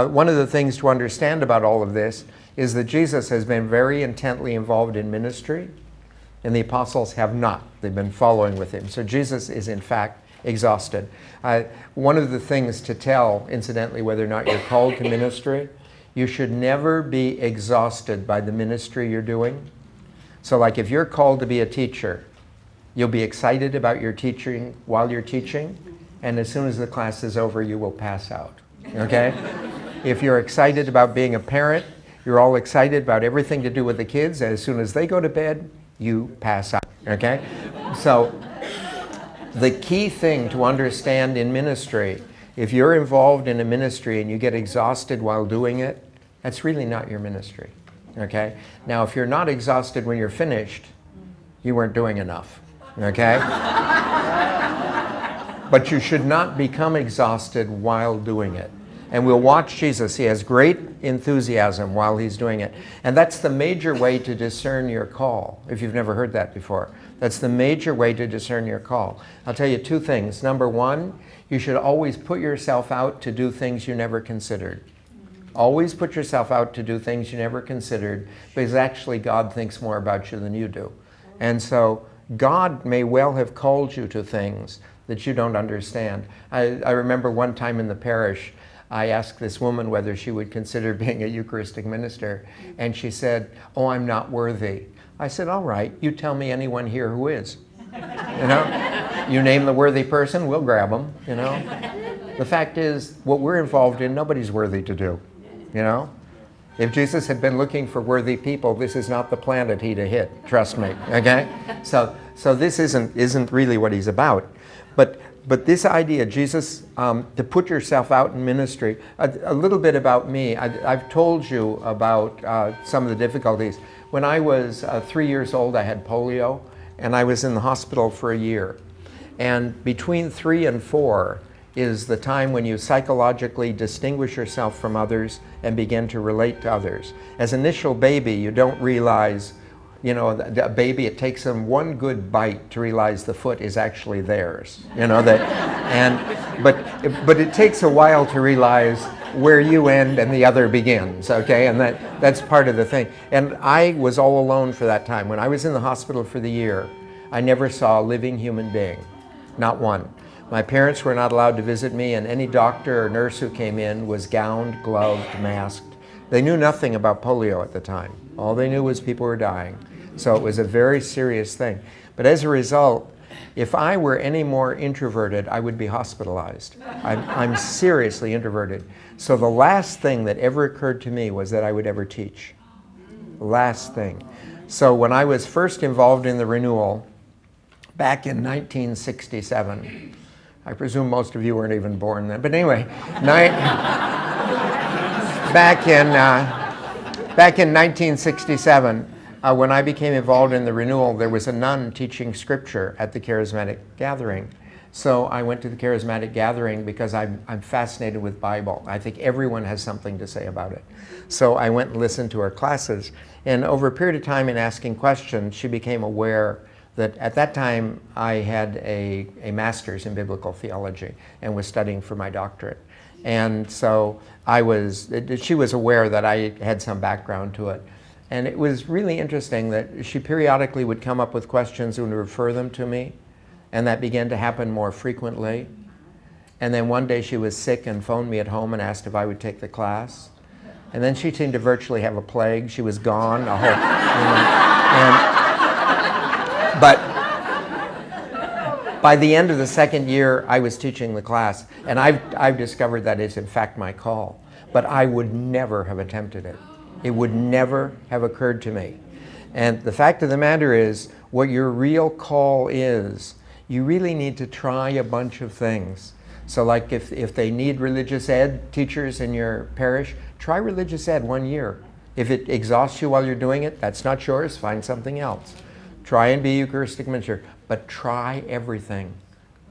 One of the things to understand about all of this is that Jesus has been very intently involved in ministry, and the apostles have not. They've been following with him. So Jesus is, in fact, exhausted. One of the things to tell, incidentally, whether or not you're called to ministry, you should never be exhausted by the ministry you're doing. So like if you're called to be a teacher, you'll be excited about your teaching while you're teaching, and as soon as the class is over, you will pass out, okay? If you're excited about being a parent, you're all excited about everything to do with the kids, and as soon as they go to bed, you pass out, okay? So the key thing to understand in ministry, if you're involved in a ministry and you get exhausted while doing it, that's really not your ministry, okay? Now, if you're not exhausted when you're finished, you weren't doing enough, okay? But you should not become exhausted while doing it. And we'll watch Jesus. He has great enthusiasm while he's doing it. And that's the major way to discern your call, if you've never heard that before. That's the major way to discern your call. I'll tell you two things. Number one, you should always put yourself out to do things you never considered. Always put yourself out to do things you never considered, because actually God thinks more about you than you do. And so God may well have called you to things that you don't understand. I remember one time in the parish, I asked this woman whether she would consider being a Eucharistic minister, and she said, "Oh, I'm not worthy." I said, "All right, you tell me anyone here who is. You know, you name the worthy person, we'll grab them, you know." The fact is, what we're involved in, nobody's worthy to do, you know. If Jesus had been looking for worthy people, this is not the planet he'd have hit, trust me, okay? So this isn't really what he's about. But this idea, Jesus, to put yourself out in ministry, a little bit about me. I've told you about some of the difficulties. When I was 3 years old, I had polio, and I was in the hospital for a year. And between 3 and 4 is the time when you psychologically distinguish yourself from others and begin to relate to others. As an initial baby, you don't realize, you know, a baby, it takes them one good bite to realize the foot is actually theirs. You know, but it takes a while to realize where you end and the other begins, okay? And that's part of the thing. And I was all alone for that time. When I was in the hospital for the year, I never saw a living human being, not one. My parents were not allowed to visit me, and any doctor or nurse who came in was gowned, gloved, masked. They knew nothing about polio at the time. All they knew was people were dying. So it was a very serious thing. But as a result, if I were any more introverted, I would be hospitalized. I'm seriously introverted. So the last thing that ever occurred to me was that I would ever teach. Last thing. So when I was first involved in the renewal, back in 1967, I presume most of you weren't even born then, but anyway, back in 1967, when I became involved in the renewal, there was a nun teaching scripture at the Charismatic Gathering. So I went to the Charismatic Gathering because I'm fascinated with Bible. I think everyone has something to say about it. So I went and listened to her classes. And over a period of time in asking questions, she became aware that at that time I had a master's in biblical theology and was studying for my doctorate. And so she was aware that I had some background to it. And it was really interesting that she periodically would come up with questions and would refer them to me, and that began to happen more frequently. And then one day she was sick and phoned me at home and asked if I would take the class. And then she seemed to virtually have a plague. She was gone a whole, but by the end of the second year, I was teaching the class, and I've discovered that is in fact my call. But I would never have attempted it. It would never have occurred to me. And the fact of the matter is, what your real call is, you really need to try a bunch of things. So like if they need religious ed teachers in your parish, try religious ed 1 year. If it exhausts you while you're doing it, that's not yours, find something else. Try and be a Eucharistic minister, but try everything.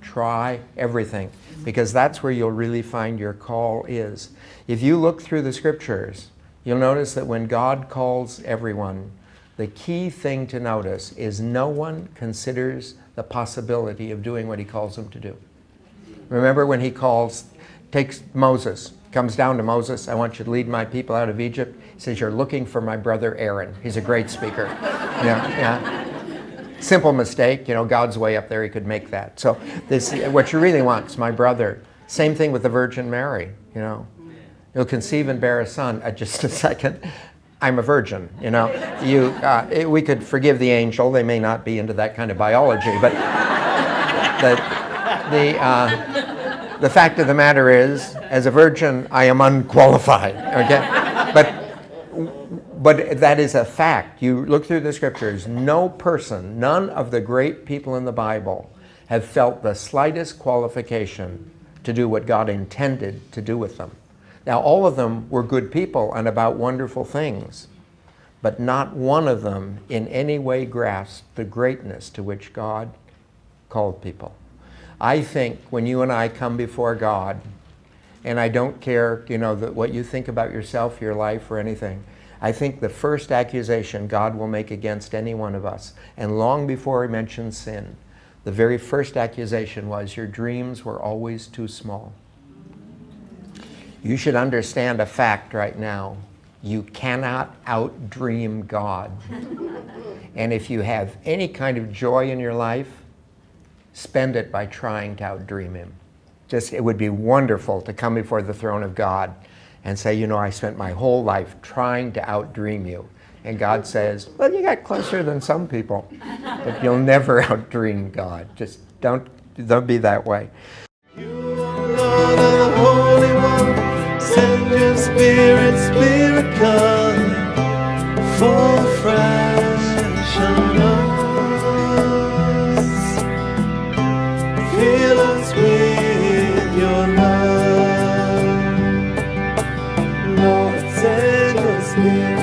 Try everything, because that's where you'll really find your call is. If you look through the scriptures, you'll notice that when God calls everyone, the key thing to notice is no one considers the possibility of doing what he calls them to do. Remember when he takes Moses, Comes down to Moses, I want you to lead my people out of Egypt. He says, you're looking for my brother Aaron. He's a great speaker. Yeah. Simple mistake, God's way up there, he could make that. So what you really want is my brother. Same thing with the Virgin Mary, You'll conceive and bear a son. Just a second. I'm a virgin, we could forgive the angel. They may not be into that kind of biology, but the fact of the matter is, as a virgin, I am unqualified, okay? But that is a fact. You look through the scriptures, none of the great people in the Bible have felt the slightest qualification to do what God intended to do with them. Now, all of them were good people and about wonderful things, but not one of them in any way grasped the greatness to which God called people. I think when you and I come before God, and I don't care, what you think about yourself, your life, or anything, I think the first accusation God will make against any one of us, and long before he mentions sin, the very first accusation was, your dreams were always too small. You should understand a fact right now. You cannot outdream God. And if you have any kind of joy in your life, spend it by trying to outdream him. It would be wonderful to come before the throne of God and say, I spent my whole life trying to outdream you. And God says, well, you got closer than some people, but you'll never outdream God. Just don't be that way. You are Lord of the Holy One. Send your Spirit, come, fall fresh on us. Fill us with your love. Lord, send your Spirit.